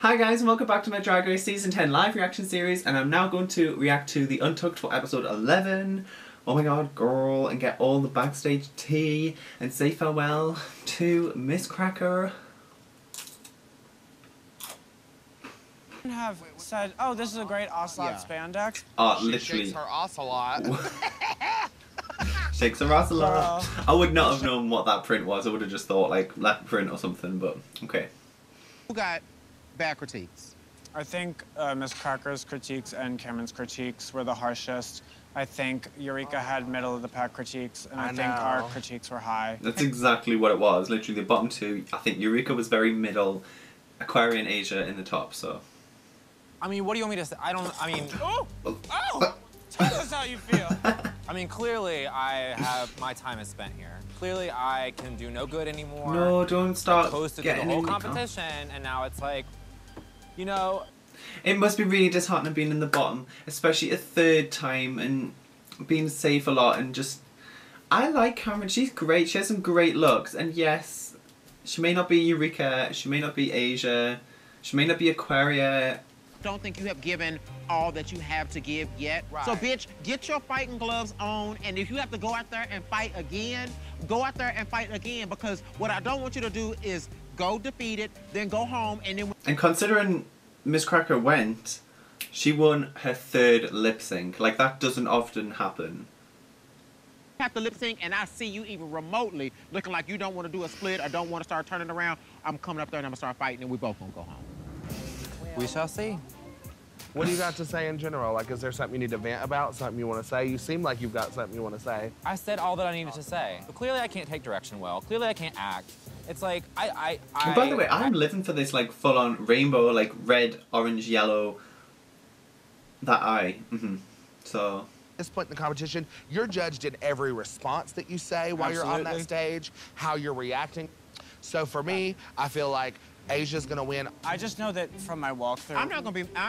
Hi guys and welcome back to my Drag Race Season 10 live reaction series, and I'm now going to react to the Untucked for episode 11. Oh my god, girl, and get all the backstage tea and say farewell to Miss Cracker. Have said, oh, this is a great ocelot spandex. Literally. Shakes her ocelot. Shakes her ocelot. I would not have known what that print was. I would have just thought like left print or something, but okay. Who got bad critiques? I think Miss Cracker's critiques and Cameron's critiques were the harshest. I think Eureka had middle of the pack critiques, and I think our critiques were high. That's exactly what it was. Literally the bottom two. I think Eureka was very middle, Aquarian Asia in the top, so. I mean, what do you want me to say? Oh! Tell us how you feel. I mean, clearly my time is spent here. Clearly I can do no good anymore. No, don't start Posted getting the whole in competition, and now it's like, you know. It must be really disheartening being in the bottom, especially a third time and being safe a lot and just... I like Cameron, she's great, she has some great looks, and yes, she may not be Eureka, she may not be Asia, she may not be Aquaria. Don't think you have given all that you have to give yet. Right. So, bitch, get your fighting gloves on, and if you have to go out there and fight again, go out there and fight again, because what I don't want you to do is go defeated, then go home, and then... And considering Miss Cracker went, she won her third lip sync. Like, that doesn't often happen. Have to lip sync, and I see you even remotely looking like you don't want to do a split or don't want to start turning around, I'm coming up there and I'm going to start fighting, and we both going to go home. We shall see. What do you got to say in general? Like, is there something you need to vent about, something you want to say? You seem like you've got something you want to say. I said all that I needed to say. But clearly I can't take direction well. Clearly I can't act. It's like, By the way, I'm living for this, like, full-on rainbow, like, red, orange, yellow, that eye. So... At this point in the competition, you're judged in every response that you say while you're on that stage, how you're reacting. So for me, I feel like Asia's gonna win. I just know that from my walkthrough. I'm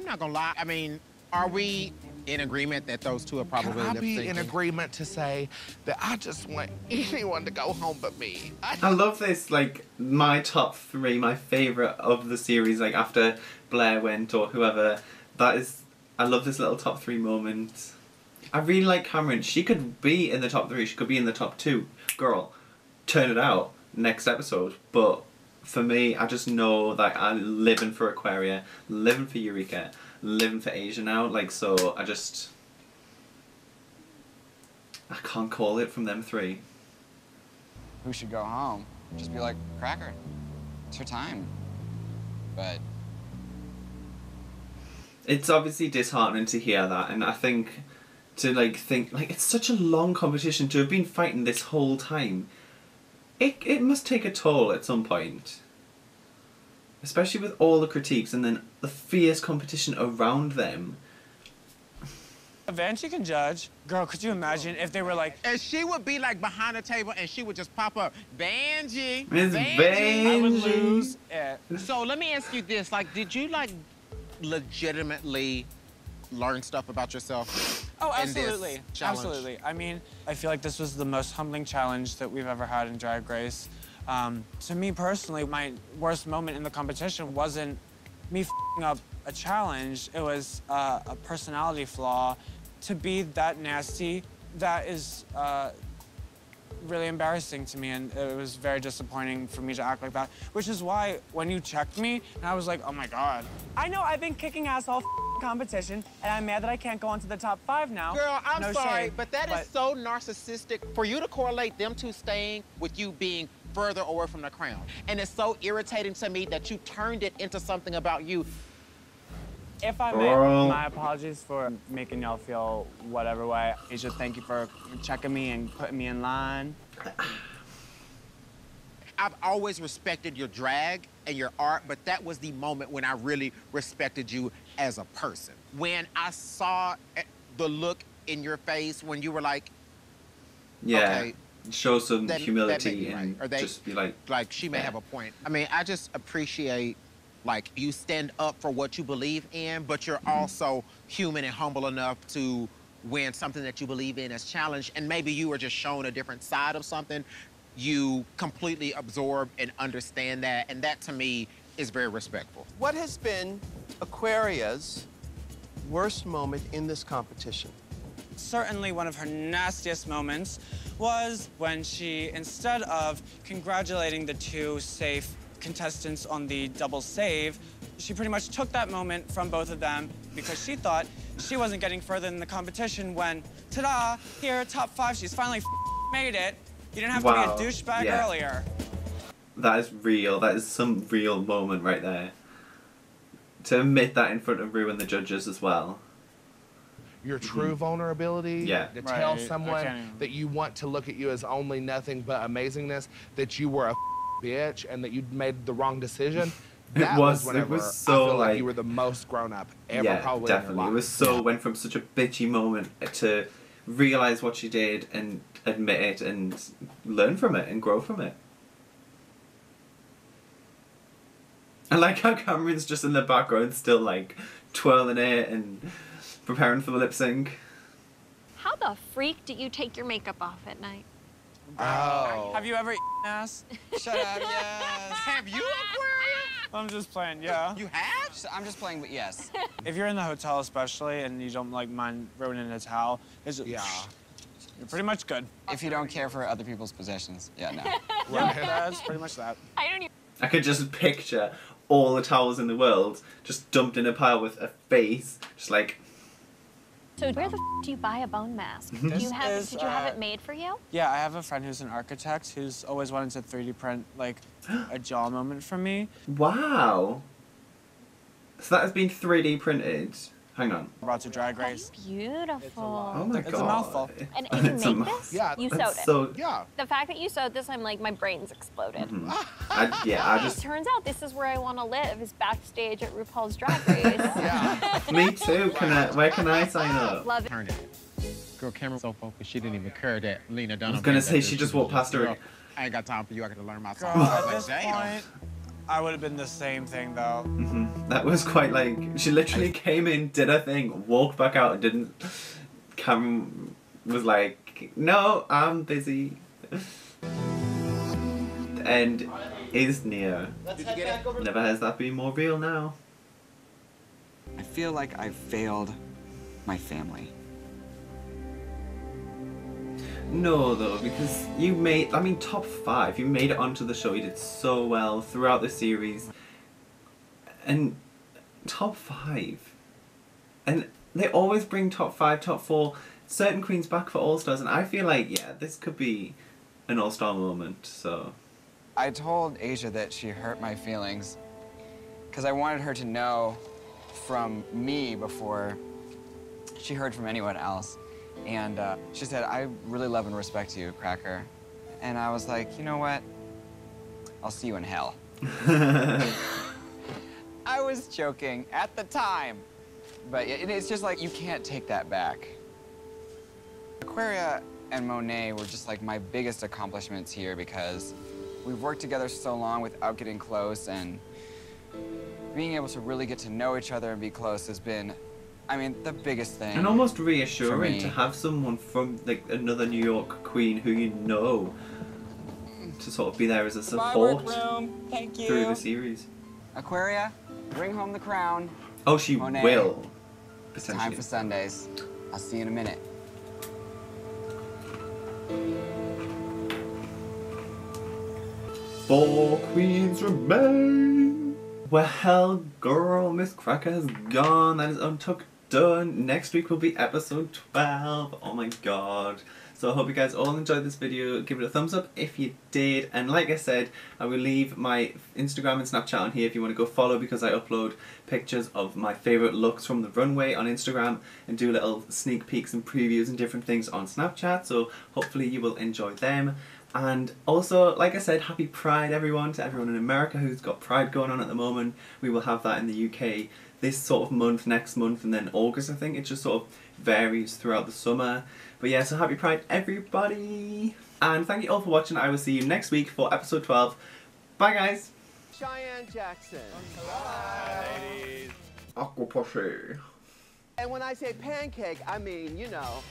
not gonna lie. I mean, are we in agreement that those two are probably Can I lip be syncing? in agreement to say that I just want anyone to go home but me? I love this, like, my top three, my favourite of the series, like, after Blair went or whoever. That is, I love this little top three moment. I really like Cameron. She could be in the top three, she could be in the top two. Girl, turn it out next episode. But for me, I just know that I'm living for Aquaria, living for Eureka, living for Asia now. Like, so I can't call it from them three. Who should go home? Just be like, Cracker, it's your time. But it's obviously disheartening to hear that, and I think to think it's such a long competition to have been fighting this whole time. It must take a toll at some point. Especially with all the critiques and then the fierce competition around them. Eventually can judge. Girl, could you imagine if they were like... And she would be like behind the table and she would just pop up, Vanjie, Miss Vanjie. I would Vanjie. lose it. So let me ask you this, like, did you like legitimately learn stuff about yourself? Oh, in this absolutely. challenge? Absolutely. I mean, I feel like this was the most humbling challenge that we've ever had in Drag Race. To me personally, my worst moment in the competition wasn't me f***ing up a challenge. It was a personality flaw. To be that nasty, that is really embarrassing to me, and it was very disappointing for me to act like that, which is why when you checked me, and I was like, oh my God. I know I've been kicking ass all competition, and I'm mad that I can't go on to the top 5 now. Girl, I'm No sorry, shade, but that is so narcissistic for you to correlate them two staying with you being further away from the crown. And it's so irritating to me that you turned it into something about you. If I may, my apologies for making y'all feel whatever way. Asia, thank you for checking me and putting me in line. I've always respected your drag and your art, but that was the moment when I really respected you as a person. When I saw the look in your face when you were like, Yeah, okay, show some that humility may be and right. Or just be like... Like, she may have a point. I mean, I just appreciate, like, you stand up for what you believe in, but you're also human and humble enough to, when something that you believe in is challenged, and maybe you were just shown a different side of something, you completely absorb and understand that, and that to me is very respectful. What has been Aquaria's worst moment in this competition? Certainly one of her nastiest moments was when she, instead of congratulating the two safe contestants on the double save, she pretty much took that moment from both of them because she thought she wasn't getting further in the competition when, ta-da, here, top 5, she's finally made it. You didn't have to be a douchebag earlier. That is real. That is some real moment right there. To admit that in front of Ru and the judges as well. Your true vulnerability, to tell someone that you want to look at you as only nothing but amazingness, that you were a bitch and that you'd made the wrong decision. That was whenever it was so I feel like like you were the most grown up ever, probably. Definitely. In your life. It was so went from such a bitchy moment to realize what she did and admit it and learn from it and grow from it. I like how Cameron's just in the background still like twirling it and preparing for the lip sync. How the freak do you take your makeup off at night? Oh. Have you ever eaten ass? Shut up, yes. Have you, Aquaria? I'm just playing, yeah. You have? I'm just playing, but yes. If you're in the hotel especially and you don't like mind ruining a towel, you're pretty much good. If you don't care for other people's possessions, no. Yeah, that's pretty much that. I could just picture all the towels in the world just dumped in a pile with a face, just like. So where the f do you buy a bone mask? Did you have it made for you? Yeah, I have a friend who's an architect who's always wanted to 3D print like a jaw moment for me. Wow. So that has been 3D printed. Hang on. Brought to Drag That's Race. beautiful. Oh my god. It's a mouthful. And you made this? Yeah. You sewed it? So, Yeah. The fact that you sewed this, I'm like, my brain's exploded. I just. Turns out this is where I want to live, is backstage at RuPaul's Drag Race. Me too. Where can I sign up? Love it. Turned it. Girl, Cameron so focused, she didn't even care that Lena Dunham. I was gonna say she just walked past her. Girl, I ain't got time for you. I got to learn my Girl, song. I at was this like, damn. point, I would have been the same thing though. That was quite like, she literally came in, did her thing, walked back out and didn't. Cameron was like, no, I'm busy. The end is near. Never has that been more real now. I feel like I failed my family. No, though, because you made, I mean, top 5. You made it onto the show. You did so well throughout the series. And top 5. And they always bring top 5, top 4, certain queens back for All-Stars. And I feel like, yeah, this could be an All-Star moment, so. I told Asia that she hurt my feelings because I wanted her to know from me before she heard from anyone else. And she said, I really love and respect you, Cracker. And I was like, you know what? I'll see you in hell. I was joking at the time. But it's just like, you can't take that back. Aquaria and Monet were just like my biggest accomplishments here because we've worked together so long without getting close, and being able to really get to know each other and be close has been, I mean, the biggest thing. And almost reassuring to have someone from like another New York queen who you know to sort of be there as a support through the series. Aquaria, bring home the crown. Oh, she Monet, will. It's time for Sundays. I'll see you in a minute. Four queens remain. Well, girl, Miss Cracker has gone. That is Untucked done. Next week will be episode 12. Oh my god. So I hope you guys all enjoyed this video. Give it a thumbs up if you did. And like I said, I will leave my Instagram and Snapchat on here if you want to go follow, because I upload pictures of my favourite looks from the runway on Instagram and do little sneak peeks and previews and different things on Snapchat. So hopefully you will enjoy them. And also, like I said, happy Pride everyone, to everyone in America who's got Pride going on at the moment. We will have that in the UK this sort of month, next month, and then August, I think. It just sort of varies throughout the summer. But yeah, so happy Pride everybody! And thank you all for watching. I will see you next week for episode 12. Bye guys! Cheyenne Jackson. Hi ladies. Aqua Poche. And when I say pancake, I mean, you know.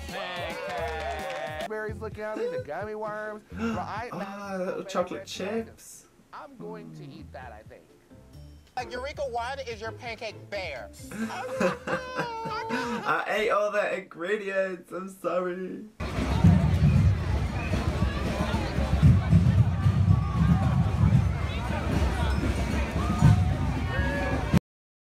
Pancake. Berries look yummy, the gummy worms. Little chocolate chips. I'm going to eat that, I think. Eureka, why is your pancake bare? I ate all the ingredients. I'm sorry.